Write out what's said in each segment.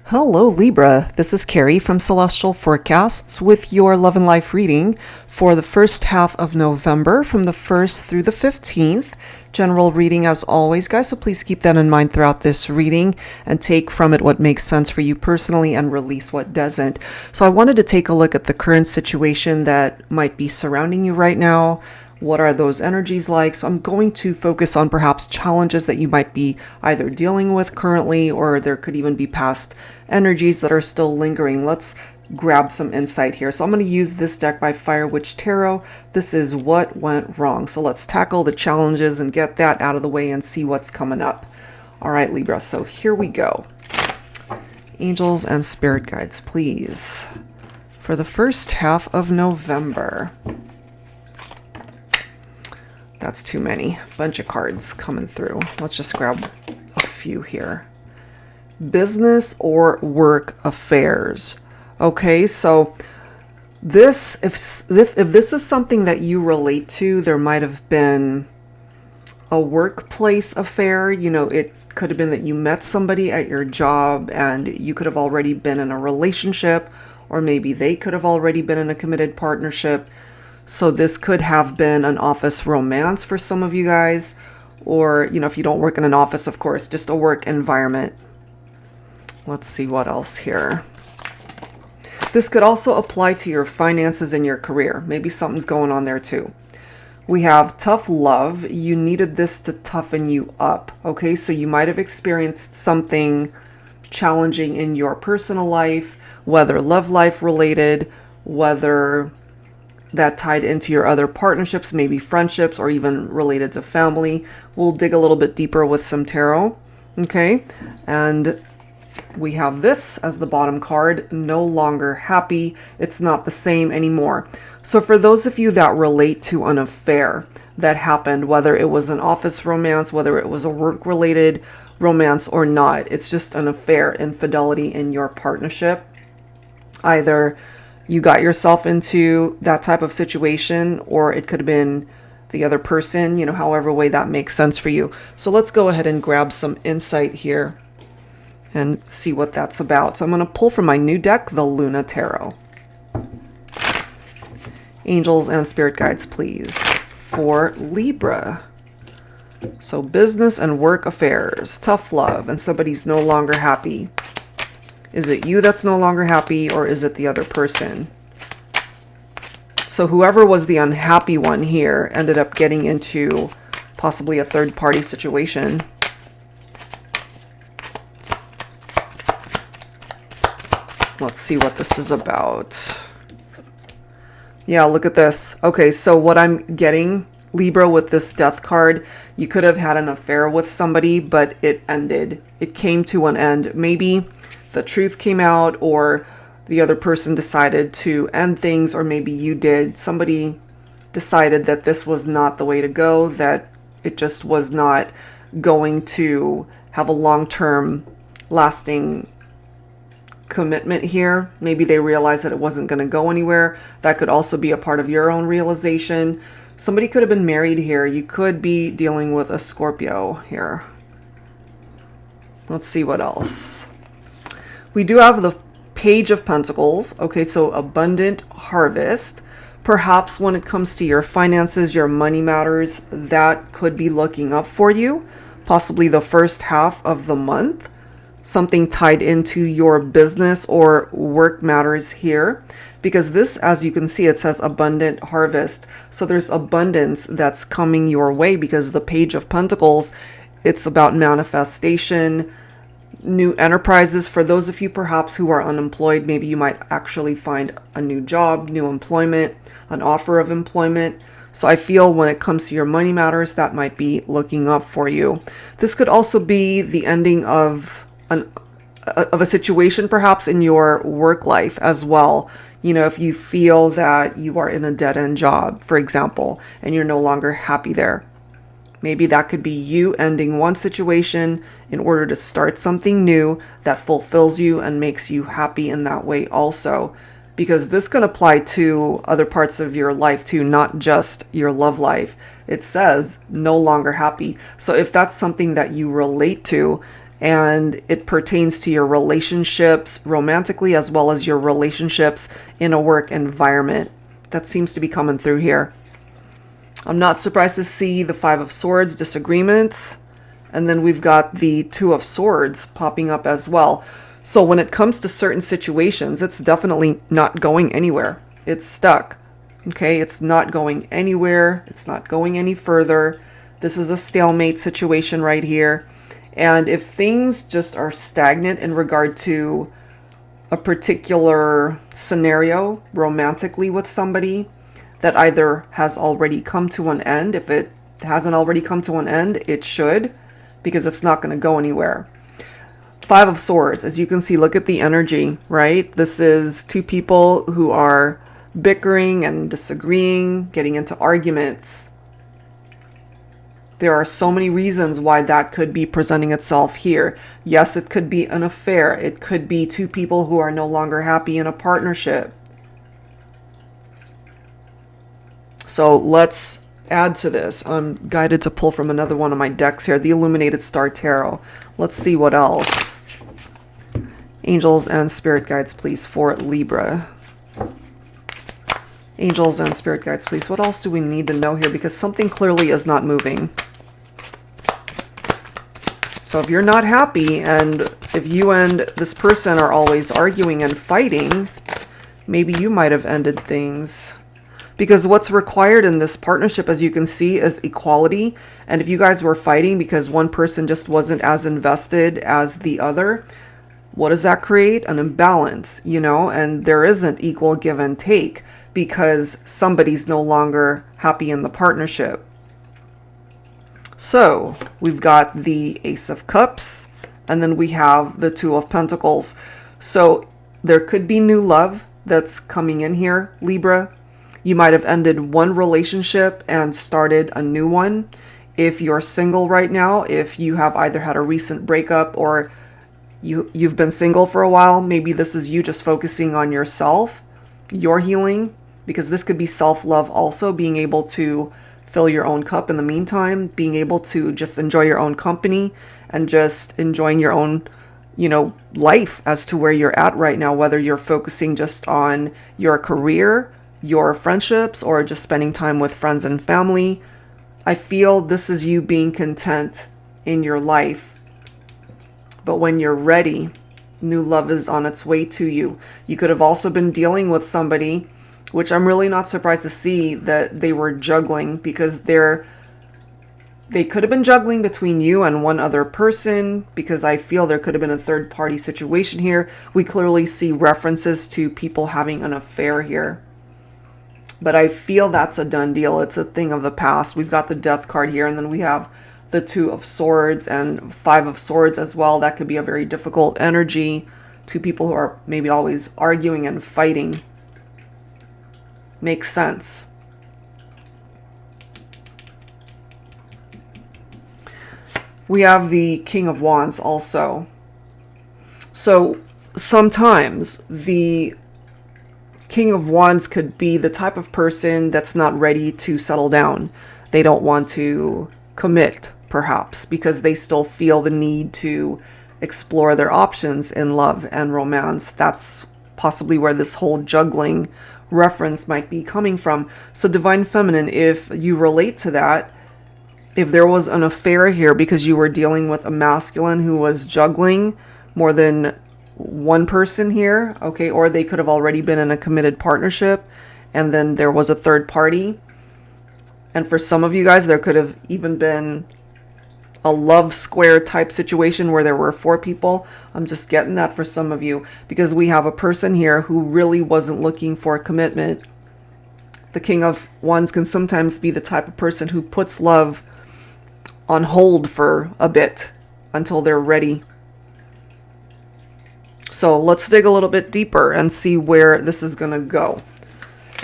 Hello, Libra. This is Carrie from Celestial Forecasts with your Love and Life reading for the first half of November from the 1st through the 15th. General reading as always, guys, so please keep that in mind throughout this reading and take from it what makes sense for you personally and release what doesn't. So I wanted to take a look at the current situation that might be surrounding you right now. What are those energies like? So I'm going to focus on perhaps challenges that you might be either dealing with currently, or there could even be past energies that are still lingering. Let's grab some insight here. So I'm going to use this deck by Fire Witch Tarot. This is What Went Wrong. So let's tackle the challenges and get that out of the way and see what's coming up. All right, Libra. So here we go. Angels and spirit guides, please. For the first half of November. That's too many. Bunch of cards coming through. Let's just grab a few here. Business or work affairs. Okay, so this, if this is something that you relate to, there might have been a workplace affair. You know, it could have been that you met somebody at your job and you could have already been in a relationship, or maybe they could have already been in a committed partnership. So this could have been an office romance for some of you guys, or, you know, if you don't work in an office, of course, just a work environment. Let's see what else here. This could also apply to your finances and your career. Maybe something's going on there too. We have tough love. You needed this to toughen you up. Okay, so you might have experienced something challenging in your personal life, whether love life related, whether that tied into your other partnerships, maybe friendships, or even related to family. We'll dig a little bit deeper with some tarot. Okay, and we have this as the bottom card, no longer happy. It's not the same anymore. So for those of you that relate to an affair that happened, whether it was an office romance, whether it was a work-related romance or not, it's just an affair, infidelity in your partnership. Either you got yourself into that type of situation, or it could have been the other person, you know, however way that makes sense for you. So let's go ahead and grab some insight here and see what that's about. So I'm going to pull from my new deck, the Luna Tarot. Angels and spirit guides, please, for Libra. So business and work affairs, tough love, and somebody's no longer happy. Is it you that's no longer happy, or is it the other person? So whoever was the unhappy one here ended up getting into possibly a third-party situation. Let's see what this is about. Yeah, look at this. Okay, so what I'm getting, Libra, with this death card, you could have had an affair with somebody, but it ended. It came to an end. Maybe the truth came out, or the other person decided to end things, or maybe you did. Somebody decided that this was not the way to go, that it just was not going to have a long-term lasting commitment here. Maybe they realized that it wasn't going to go anywhere. That could also be a part of your own realization. Somebody could have been married here. You could be dealing with a Scorpio here. Let's see what else. We do have the Page of Pentacles. Okay, so abundant harvest. Perhaps when it comes to your finances, your money matters, that could be looking up for you. Possibly the first half of the month. Something tied into your business or work matters here. Because this, as you can see, it says abundant harvest. So there's abundance that's coming your way, because the Page of Pentacles, it's about manifestation, new enterprises. For those of you perhaps who are unemployed, maybe you might actually find a new job, new employment, an offer of employment. So I feel when it comes to your money matters, that might be looking up for you. This could also be the ending of a situation perhaps in your work life as well. You know, if you feel that you are in a dead-end job, for example, and you're no longer happy there. Maybe that could be you ending one situation in order to start something new that fulfills you and makes you happy in that way also. Because this can apply to other parts of your life too, not just your love life. It says no longer happy. So if that's something that you relate to, and it pertains to your relationships romantically as well as your relationships in a work environment. That seems to be coming through here. I'm not surprised to see the Five of Swords, disagreements, and then we've got the Two of Swords popping up as well. So when it comes to certain situations, it's definitely not going anywhere. It's stuck. Okay, it's not going anywhere. It's not going any further. This is a stalemate situation right here. And if things just are stagnant in regard to a particular scenario romantically with somebody that either has already come to an end, if it hasn't already come to an end, it should, because it's not going to go anywhere. Five of Swords, as you can see, look at the energy, right? This is two people who are bickering and disagreeing, getting into arguments. There are so many reasons why that could be presenting itself here. Yes, it could be an affair. It could be two people who are no longer happy in a partnership. So let's add to this. I'm guided to pull from another one of my decks here, the Illuminated Star Tarot. Let's see what else. Angels and spirit guides, please, for Libra. Angels and spirit guides, please. What else do we need to know here? Because something clearly is not moving. So if you're not happy, and if you and this person are always arguing and fighting, maybe you might have ended things. Because what's required in this partnership, as you can see, is equality. And if you guys were fighting because one person just wasn't as invested as the other, what does that create? An imbalance, you know? And there isn't equal give and take because somebody's no longer happy in the partnership. So we've got the Ace of Cups, and then we have the Two of Pentacles. So there could be new love that's coming in here, Libra. You might have ended one relationship and started a new one. If you're single right now, if you have either had a recent breakup or you've been single for a while, maybe this is you just focusing on yourself, your healing, because this could be self-love also, being able to fill your own cup in the meantime, being able to just enjoy your own company and just enjoying your own, you know, life as to where you're at right now, whether you're focusing just on your career, your friendships, or just spending time with friends and family. I feel this is you being content in your life. But when you're ready, new love is on its way to you. You could have also been dealing with somebody, which I'm really not surprised to see that they were juggling, because they could have been juggling between you and one other person, because I feel there could have been a third party situation here. We clearly see references to people having an affair here. But I feel that's a done deal. It's a thing of the past. We've got the Death card here, and then we have the Two of Swords and Five of Swords as well. That could be a very difficult energy. Two people who are maybe always arguing and fighting. Makes sense. We have the King of Wands also. So sometimes the King of Wands could be the type of person that's not ready to settle down. They don't want to commit, perhaps, because they still feel the need to explore their options in love and romance. That's possibly where this whole juggling reference might be coming from. So Divine Feminine, if you relate to that, if there was an affair here because you were dealing with a masculine who was juggling more than one person here, okay, or they could have already been in a committed partnership and then there was a third party. And for some of you guys, there could have even been a love square type situation where there were 4 people. I'm just getting that for some of you, because we have a person here who really wasn't looking for a commitment. The King of Wands can sometimes be the type of person who puts love on hold for a bit until they're ready. So let's dig a little bit deeper and see where this is going to go.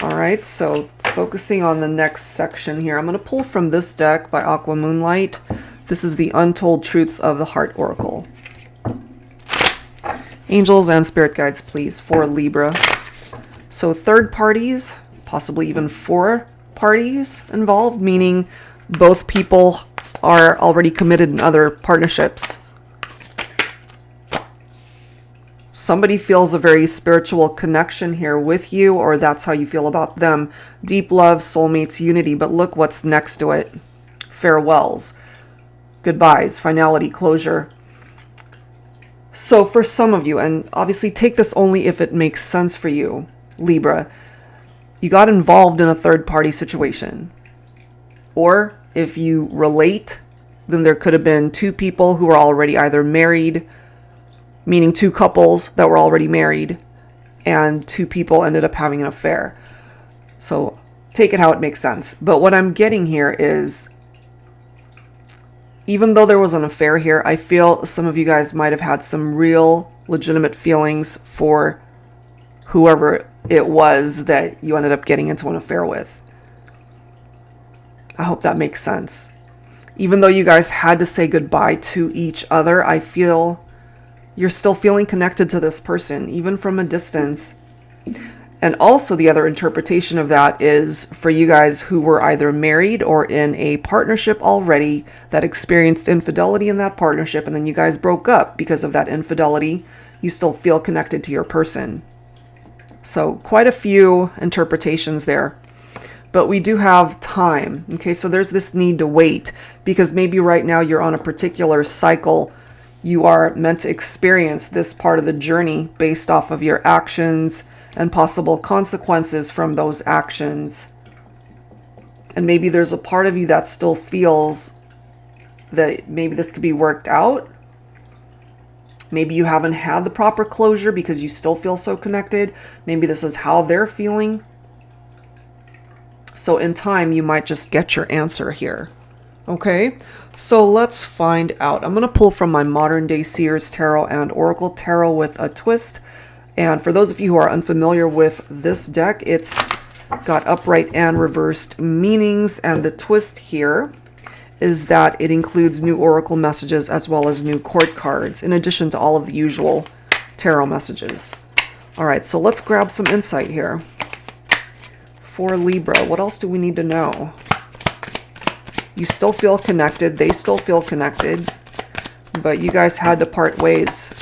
All right, so focusing on the next section here, I'm going to pull from this deck by Aqua Moonlight. This is the Untold Truths of the Heart Oracle. Angels and spirit guides, please, for Libra. So third parties, possibly even 4 parties involved, meaning both people are already committed in other partnerships. Somebody feels a very spiritual connection here with you, or that's how you feel about them. Deep love, soulmates, unity. But look what's next to it. Farewells, goodbyes, finality, closure. So for some of you, and obviously take this only if it makes sense for you, Libra, you got involved in a third-party situation. Or if you relate, then there could have been two people who were already either married, meaning two couples that were already married, and two people ended up having an affair. So take it how it makes sense. But what I'm getting here is, even though there was an affair here, I feel some of you guys might have had some real legitimate feelings for whoever it was that you ended up getting into an affair with. I hope that makes sense. Even though you guys had to say goodbye to each other, I feel you're still feeling connected to this person, even from a distance. And also the other interpretation of that is for you guys who were either married or in a partnership already that experienced infidelity in that partnership, and then you guys broke up because of that infidelity, you still feel connected to your person. So quite a few interpretations there. But we do have time. Okay, so there's this need to wait because maybe right now you're on a particular cycle. You are meant to experience this part of the journey based off of your actions and possible consequences from those actions. And maybe there's a part of you that still feels that maybe this could be worked out. Maybe you haven't had the proper closure because you still feel so connected. Maybe this is how they're feeling. So in time, you might just get your answer here. Okay, so let's find out. I'm going to pull from my Modern Day Seers Tarot and Oracle Tarot with a twist. And for those of you who are unfamiliar with this deck, it's got upright and reversed meanings. And the twist here is that it includes new oracle messages as well as new court cards, in addition to all of the usual tarot messages. All right, so let's grab some insight here. For Libra, what else do we need to know? You still feel connected. They still feel connected. But you guys had to part ways.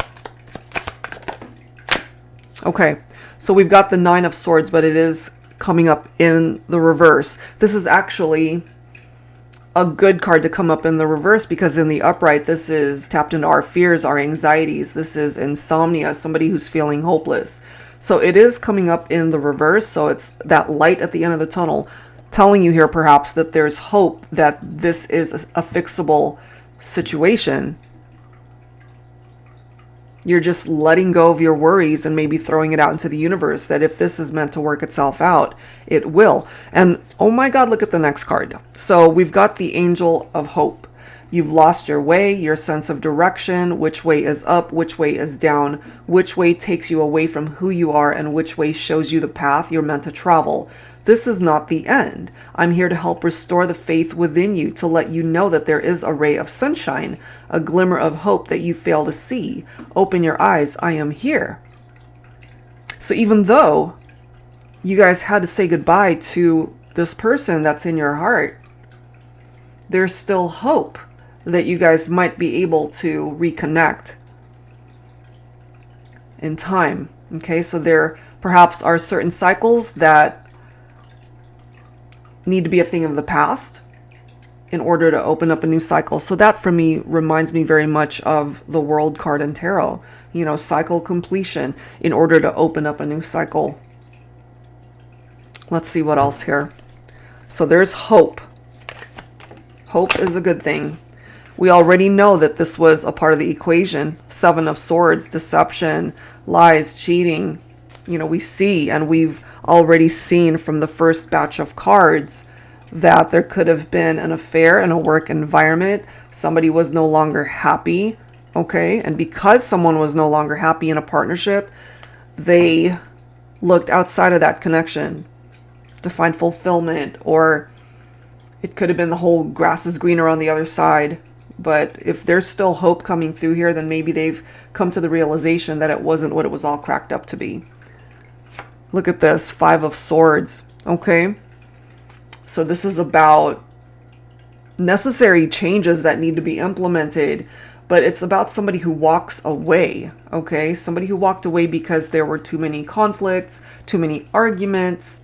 Okay, so we've got the Nine of Swords, but it is coming up in the reverse. This is actually a good card to come up in the reverse because in the upright, this is tapped into our fears, our anxieties. This is insomnia, somebody who's feeling hopeless. So it is coming up in the reverse. So it's that light at the end of the tunnel telling you here perhaps that there's hope that this is a fixable situation. You're just letting go of your worries and maybe throwing it out into the universe that if this is meant to work itself out, it will. And oh my God, look at the next card. So we've got the Angel of Hope. You've lost your way, your sense of direction, which way is up, which way is down, which way takes you away from who you are, and which way shows you the path you're meant to travel. This is not the end. I'm here to help restore the faith within you, to let you know that there is a ray of sunshine, a glimmer of hope that you fail to see. Open your eyes. I am here. So even though you guys had to say goodbye to this person that's in your heart, there's still hope that you guys might be able to reconnect in time. Okay, so there perhaps are certain cycles that need to be a thing of the past in order to open up a new cycle. So that for me reminds me very much of the World card in tarot, you know, cycle completion in order to open up a new cycle. Let's see what else here. So there's hope. Hope is a good thing. We already know that this was a part of the equation. Seven of Swords, deception, lies, cheating. You know, we see, and we've already seen from the first batch of cards that there could have been an affair in a work environment. Somebody was no longer happy, okay? And because someone was no longer happy in a partnership, they looked outside of that connection to find fulfillment, or it could have been the whole grass is greener on the other side. But if there's still hope coming through here, then maybe they've come to the realization that it wasn't what it was all cracked up to be. Look at this, Five of Swords, okay? So this is about necessary changes that need to be implemented, but it's about somebody who walks away, okay? Somebody who walked away because there were too many conflicts, too many arguments.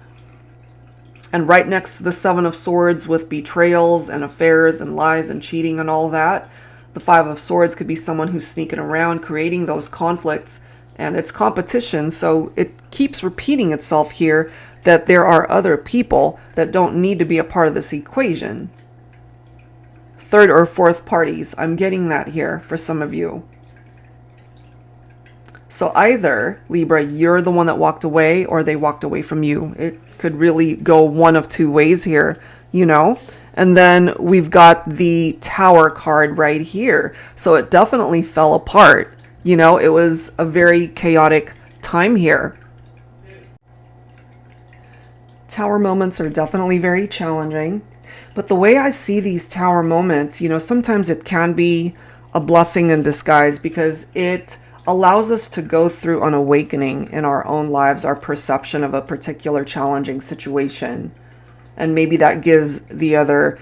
And right next to the Seven of Swords with betrayals and affairs and lies and cheating and all that, the Five of Swords could be someone who's sneaking around, creating those conflicts. And it's competition, so it keeps repeating itself here that there are other people that don't need to be a part of this equation. Third or fourth parties. I'm getting that here for some of you. So either, Libra, you're the one that walked away or they walked away from you. It could really go one of two ways here, you know? And then we've got the Tower card right here. So it definitely fell apart. You know, it was a very chaotic time here. Tower moments are definitely very challenging. But the way I see these Tower moments, you know, sometimes it can be a blessing in disguise because it allows us to go through an awakening in our own lives, our perception of a particular challenging situation. And maybe that gives the other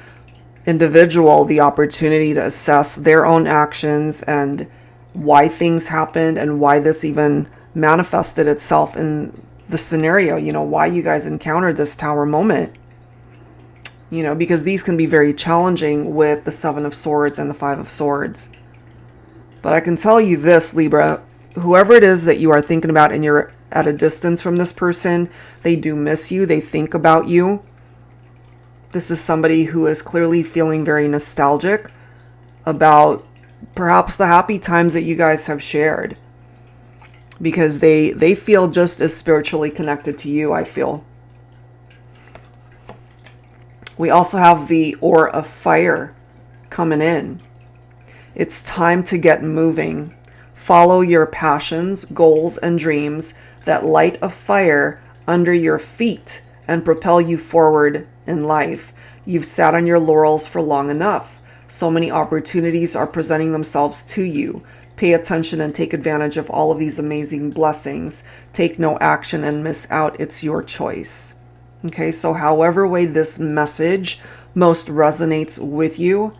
individual the opportunity to assess their own actions and why things happened and why this even manifested itself in the scenario, you know, why you guys encountered this Tower moment. You know, because these can be very challenging with the Seven of Swords and the Five of Swords. But I can tell you this, Libra, whoever it is that you are thinking about and you're at a distance from this person, they do miss you, they think about you. This is somebody who is clearly feeling very nostalgic about perhaps the happy times that you guys have shared. Because they feel just as spiritually connected to you, I feel. We also have the Aura of Fire coming in. It's time to get moving. Follow your passions, goals, and dreams that light a fire under your feet and propel you forward in life. You've sat on your laurels for long enough. So many opportunities are presenting themselves to you. Pay attention and take advantage of all of these amazing blessings. Take no action and miss out. It's your choice. Okay, so however way this message most resonates with you,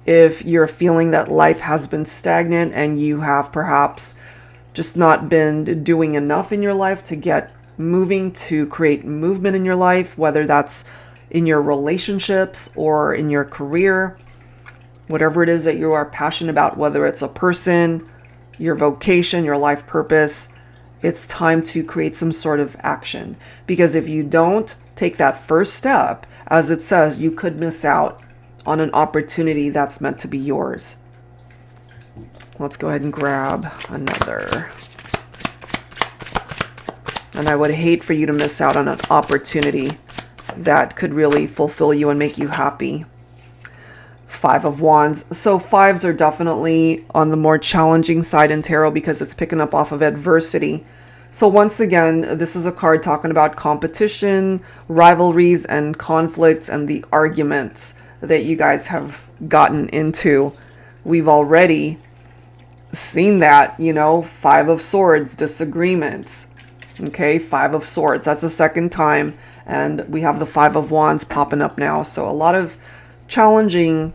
if you're feeling that life has been stagnant and you have perhaps just not been doing enough in your life to get moving, to create movement in your life, whether that's in your relationships or in your career, whatever it is that you are passionate about, whether it's a person, your vocation, your life purpose, it's time to create some sort of action. Because if you don't take that first step, as it says, you could miss out on an opportunity that's meant to be yours. Let's go ahead and grab another. And I would hate for you to miss out on an opportunity that could really fulfill you and make you happy. Five of Wands. So fives are definitely on the more challenging side in tarot because it's picking up off of adversity. So once again, this is a card talking about competition, rivalries, and conflicts, and the arguments that you guys have gotten into. We've already seen that, you know, Five of Swords, disagreements. Okay, Five of Swords. That's the second time. And we have the Five of Wands popping up now. So a lot of challenging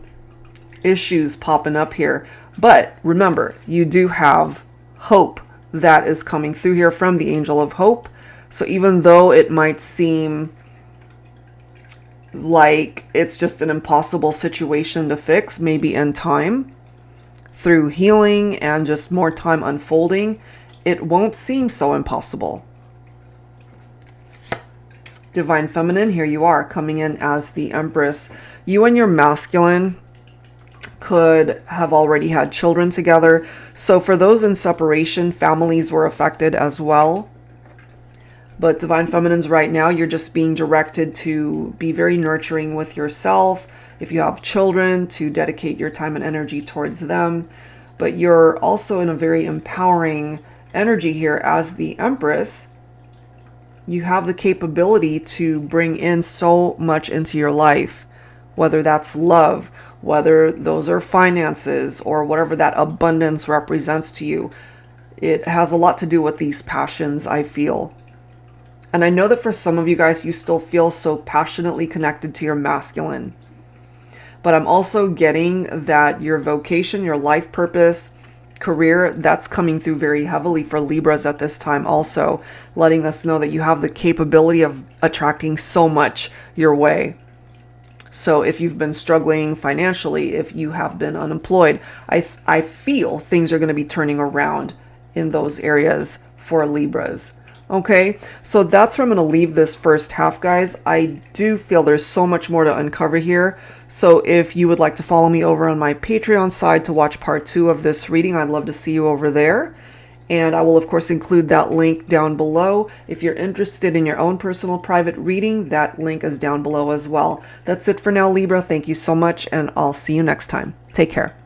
issues popping up here. But remember, you do have hope that is coming through here from the Angel of Hope. So even though it might seem like it's just an impossible situation to fix, maybe in time, through healing and just more time unfolding, it won't seem so impossible. Divine Feminine, here you are coming in as the Empress. You and your masculine could have already had children together. So for those in separation, families were affected as well. But Divine Feminines, right now, you're just being directed to be very nurturing with yourself. If you have children, to dedicate your time and energy towards them. But you're also in a very empowering energy here as the Empress. You have the capability to bring in so much into your life, whether that's love, whether those are finances, or whatever that abundance represents to you. It has a lot to do with these passions, I feel. And I know that for some of you guys, you still feel so passionately connected to your masculine. but I'm also getting that your vocation, your life purpose, career, that's coming through very heavily for Libras at this time, also letting us know that you have the capability of attracting so much your way. So if you've been struggling financially, if you have been unemployed, I feel things are going to be turning around in those areas for Libras. Okay, so that's where I'm going to leave this first half, guys. I do feel there's so much more to uncover here. So if you would like to follow me over on my Patreon side to watch part 2 of this reading, I'd love to see you over there. And I will, of course, include that link down below. If you're interested in your own personal private reading, that link is down below as well. That's it for now, Libra. Thank you so much, and I'll see you next time. Take care.